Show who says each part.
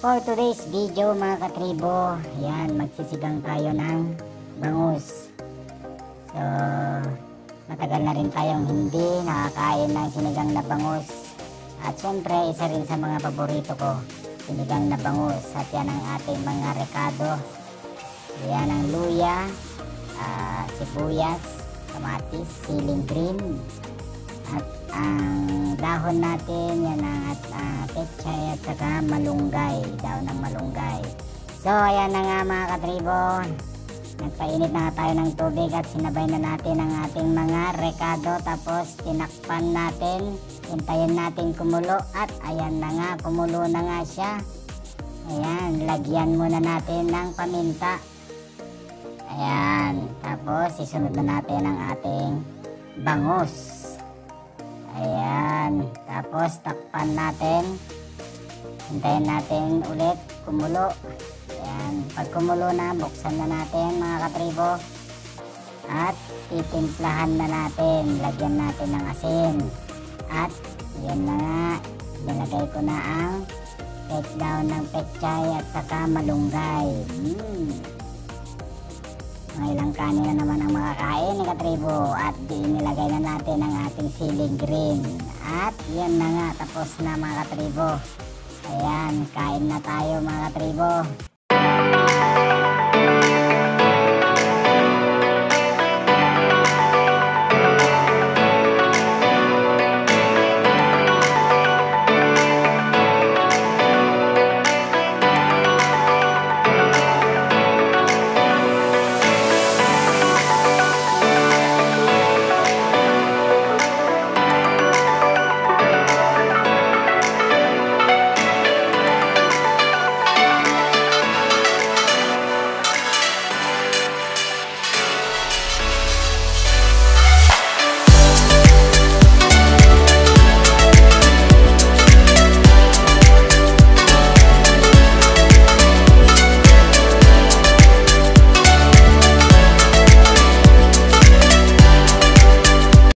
Speaker 1: For today's video mga katribo, yan, magsisigang tayo ng bangus. So, matagal na rin tayong hindi nakakain ng sinigang na bangus. At syempre, isa rin sa mga paborito ko, sinigang na bangus. At yan ang ating mga rekado. Yan ang luya, sibuyas, kamatis, siling green. At ang dahon natin, yan ang pechay at saka malunggay, dahon ng malunggay. So ayan na nga mga katribo, nagpainit na tayo ng tubig at sinabay na natin ang ating mga rekado. Tapos tinakpan natin, hintayin natin kumulo. At ayan na nga, kumulo na nga siya. Ayan, lagyan muna natin ng paminta. Ayan, tapos isunod na natin ang ating bangus. Ayan, tapos takpan natin, hintayin natin ulit kumulo. Ayan, pag kumulo na, buksan na natin mga katribo at titimplahan na natin, lagyan natin ng asin. At yan na nga, nilagay ko na ang takedown ng pechay at saka malunggay. Mga ilang kanin na naman ang makakain ni katribo. At nilagay na natin ang ating siling green. At yan na nga, tapos na mga katribo. Ayan, kain na tayo mga katribo.